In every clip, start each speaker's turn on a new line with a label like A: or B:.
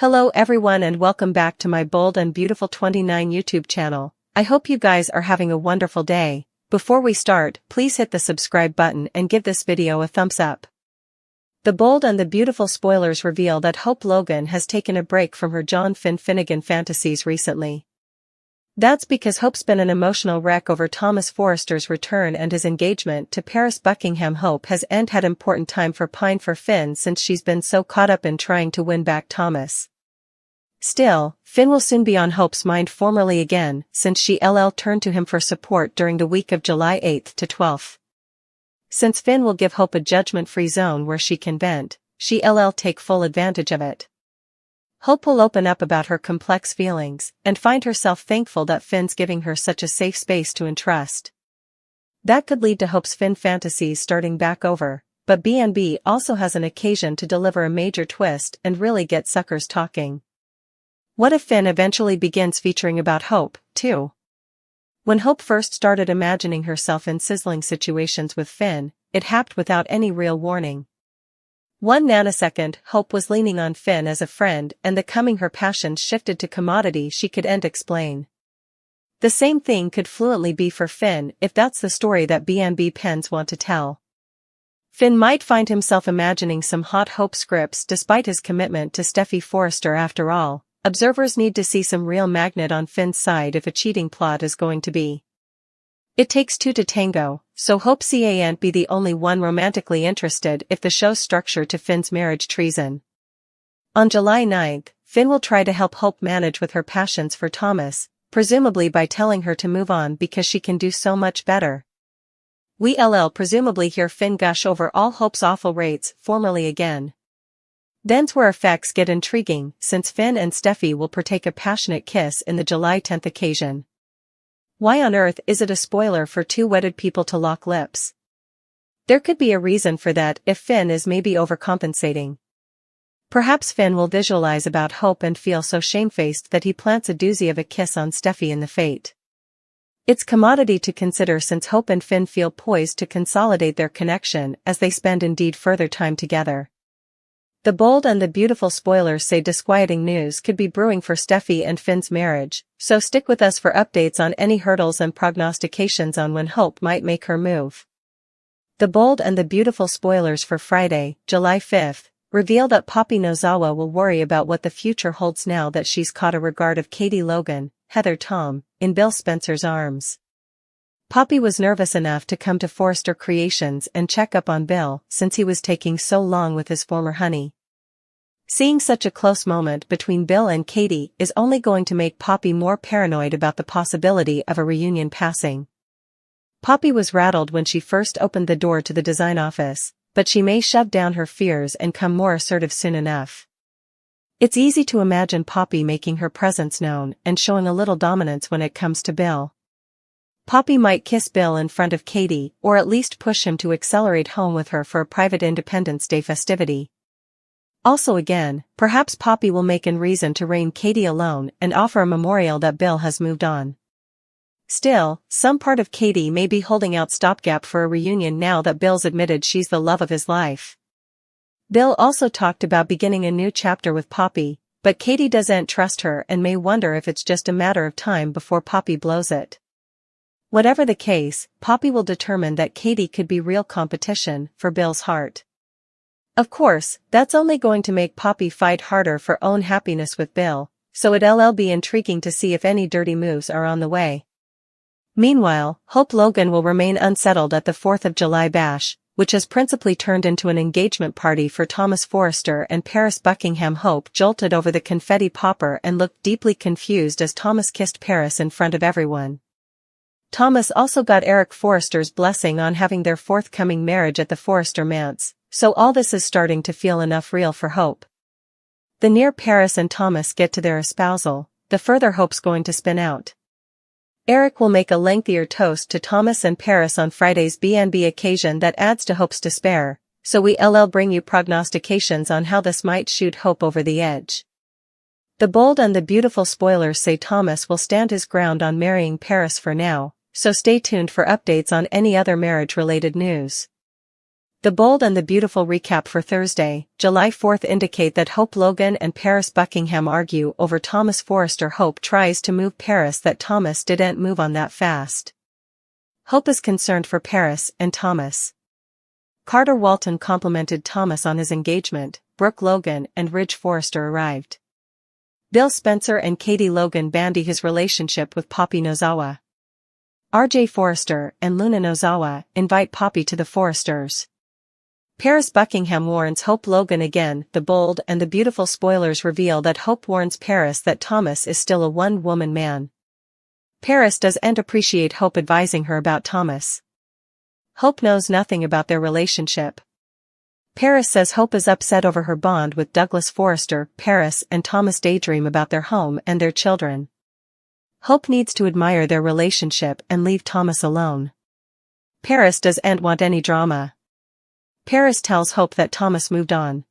A: Hello everyone and welcome back to my Bold and Beautiful 29 YouTube channel. I hope you guys are having a wonderful day. Before we start, please hit the subscribe button and give this video a thumbs up. The Bold and the Beautiful spoilers reveal that Hope Logan has taken a break from her John Finnegan fantasies recently. That's because Hope's been an emotional wreck over Thomas Forrester's return and his engagement to Paris Buckingham. Hope has had important time for pine for Finn since she's been so caught up in trying to win back Thomas. Still, Finn will soon be on Hope's mind formally again since she turned to him for support during the week of July 8th to 12th. Since Finn will give Hope a judgment-free zone where she can vent, she'll take full advantage of it. Hope will open up about her complex feelings and find herself thankful that Finn's giving her such a safe space to entrust. That could lead to Hope's Finn fantasies starting back over, but B&B also has an occasion to deliver a major twist and really get suckers talking. What if Finn eventually begins featuring about Hope, too? When Hope first started imagining herself in sizzling situations with Finn, it happened without any real warning. One nanosecond, Hope was leaning on Finn as a friend and the coming her passion shifted to commodity she could explain. The same thing could fluently be for Finn if that's the story that B&B pens want to tell. Finn might find himself imagining some hot Hope scripts despite his commitment to Steffy Forrester. After all, observers need to see some real magnet on Finn's side if a cheating plot is going to be. It takes two to tango, so Hope can't be the only one romantically interested if the show's structure to Finn's marriage treason. On July 9th, Finn will try to help Hope manage with her passions for Thomas, presumably by telling her to move on because she can do so much better. We'll presumably hear Finn gush over all Hope's awful rates formally again. Then's where effects get intriguing since Finn and Steffy will partake a passionate kiss in the July 10th occasion. Why on earth is it a spoiler for two wedded people to lock lips? There could be a reason for that if Finn is maybe overcompensating. Perhaps Finn will visualize about Hope and feel so shamefaced that he plants a doozy of a kiss on Steffy in the fate. It's commodity to consider since Hope and Finn feel poised to consolidate their connection as they spend indeed further time together. The Bold and the Beautiful spoilers say disquieting news could be brewing for Steffy and Finn's marriage, so stick with us for updates on any hurdles and prognostications on when Hope might make her move. The Bold and the Beautiful spoilers for Friday, July 5th, reveal that Poppy Nozawa will worry about what the future holds now that she's caught a regard of Katie Logan, Heather Tom, in Bill Spencer's arms. Poppy was nervous enough to come to Forrester Creations and check up on Bill since he was taking so long with his former honey. Seeing such a close moment between Bill and Katie is only going to make Poppy more paranoid about the possibility of a reunion passing. Poppy was rattled when she first opened the door to the design office, but she may shove down her fears and come more assertive soon enough. It's easy to imagine Poppy making her presence known and showing a little dominance when it comes to Bill. Poppy might kiss Bill in front of Katie or at least push him to accelerate home with her for a private Independence Day festivity. Also again, perhaps Poppy will make an reason to rein Katie alone and offer a memorial that Bill has moved on. Still, some part of Katie may be holding out stopgap for a reunion now that Bill's admitted she's the love of his life. Bill also talked about beginning a new chapter with Poppy, but Katie doesn't trust her and may wonder if it's just a matter of time before Poppy blows it. Whatever the case, Poppy will determine that Katie could be real competition for Bill's heart. Of course, that's only going to make Poppy fight harder for own happiness with Bill, so it'll be intriguing to see if any dirty moves are on the way. Meanwhile, Hope Logan will remain unsettled at the 4th of July bash, which has principally turned into an engagement party for Thomas Forrester and Paris Buckingham. Hope jolted over the confetti popper and looked deeply confused as Thomas kissed Paris in front of everyone. Thomas also got Eric Forrester's blessing on having their forthcoming marriage at the Forrester manse, so all this is starting to feel enough real for Hope. The nearer Paris and Thomas get to their espousal, the further Hope's going to spin out. Eric will make a lengthier toast to Thomas and Paris on Friday's B&B occasion that adds to Hope's despair, so we'll bring you prognostications on how this might shoot Hope over the edge. The Bold and the Beautiful spoilers say Thomas will stand his ground on marrying Paris for now, so stay tuned for updates on any other marriage-related news. The Bold and the Beautiful recap for Thursday, July 4th indicate that Hope Logan and Paris Buckingham argue over Thomas Forrester. Hope tries to move Paris that Thomas didn't move on that fast. Hope is concerned for Paris and Thomas. Carter Walton complimented Thomas on his engagement. Brooke Logan and Ridge Forrester arrived. Bill Spencer and Katie Logan bandy his relationship with Poppy Nozawa. RJ Forrester and Luna Nozawa invite Poppy to the Forresters. Paris Buckingham warns Hope Logan again. The Bold and the Beautiful spoilers reveal that Hope warns Paris that Thomas is still a one-woman man. Paris doesn't appreciate Hope advising her about Thomas. Hope knows nothing about their relationship. Paris says Hope is upset over her bond with Douglas Forrester. Paris and Thomas daydream about their home and their children. Hope needs to admire their relationship and leave Thomas alone. Paris doesn't want any drama. Paris tells Hope that Thomas moved on.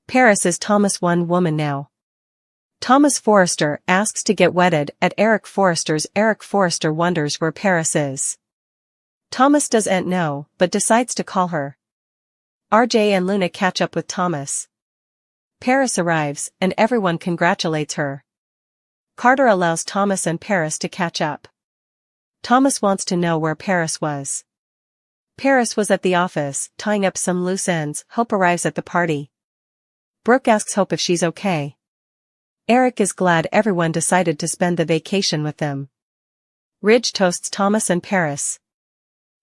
A: Paris is Thomas' one woman now. Thomas Forrester asks to get wedded at Eric Forrester's. Eric Forrester wonders where Paris is. Thomas doesn't know, but decides to call her. RJ and Luna catch up with Thomas. Paris arrives, and everyone congratulates her. Carter allows Thomas and Paris to catch up. Thomas wants to know where Paris was. Paris was at the office, tying up some loose ends. Hope arrives at the party. Brooke asks Hope if she's okay. Eric is glad everyone decided to spend the vacation with them. Ridge toasts Thomas and Paris.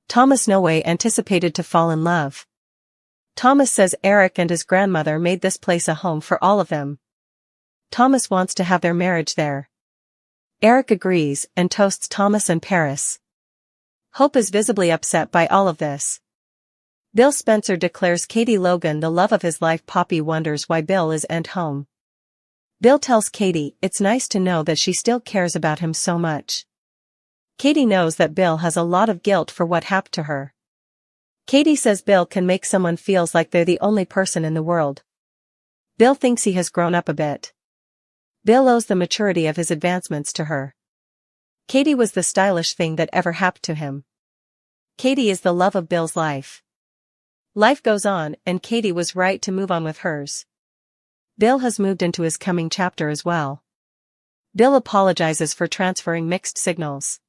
A: Thomas no way anticipated to fall in love. Thomas says Eric and his grandmother made this place a home for all of them. Thomas wants to have their marriage there. Eric agrees and toasts Thomas and Paris. Hope is visibly upset by all of this. Bill Spencer declares Katie Logan the love of his life. Poppy wonders why Bill isn't home. Bill tells Katie it's nice to know that she still cares about him so much. Katie knows that Bill has a lot of guilt for what happened to her. Katie says Bill can make someone feels like they're the only person in the world. Bill thinks he has grown up a bit. Bill owes the maturity of his advancements to her. Katie was the stylish thing that ever happened to him. Katie is the love of Bill's life. Life goes on, and Katie was right to move on with hers. Bill has moved into his coming chapter as well. Bill apologizes for transferring mixed signals.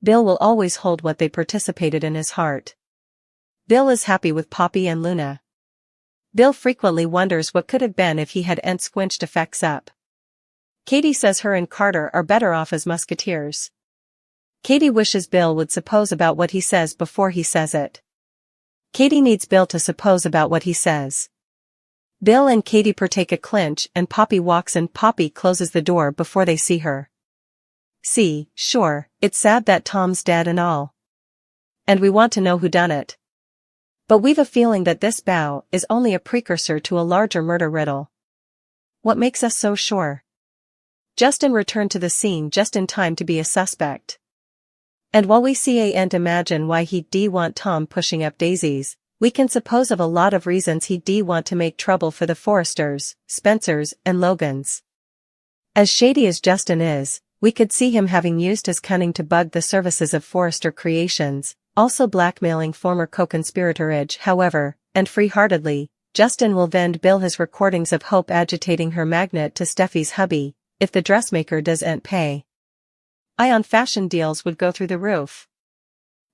A: Bill will always hold what they participated in his heart. Bill is happy with Poppy and Luna. Bill frequently wonders what could have been if he hadn't squinched effects up. Katie says her and Carter are better off as musketeers. Katie wishes Bill would suppose about what he says before he says it. Katie needs Bill to suppose about what he says. Bill and Katie partake a clinch and Poppy walks in. Poppy closes the door before they see her. See, sure, it's sad that Tom's dead and all. And we want to know who done it. But we've a feeling that this bow is only a precursor to a larger murder riddle. What makes us so sure? Justin returned to the scene just in time to be a suspect. And while we see and imagine why he'd want Tom pushing up daisies, we can suppose of a lot of reasons he'd want to make trouble for the Forresters, Spencers, and Logans. As shady as Justin is, we could see him having used his cunning to bug the services of Forrester Creations, also blackmailing former co-conspirator Ridge. However, and free-heartedly, Justin will vend Bill his recordings of Hope agitating her magnet to Steffy's hubby, if the dressmaker doesn't pay. On fashion deals would go through the roof.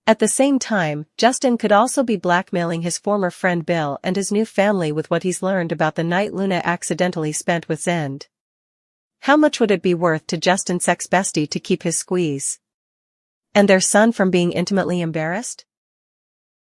A: At the same time, Justin could also be blackmailing his former friend Bill and his new family with what he's learned about the night Luna accidentally spent with Zend. How much would it be worth to Justin's ex-bestie to keep his squeeze? And their son from being intimately embarrassed?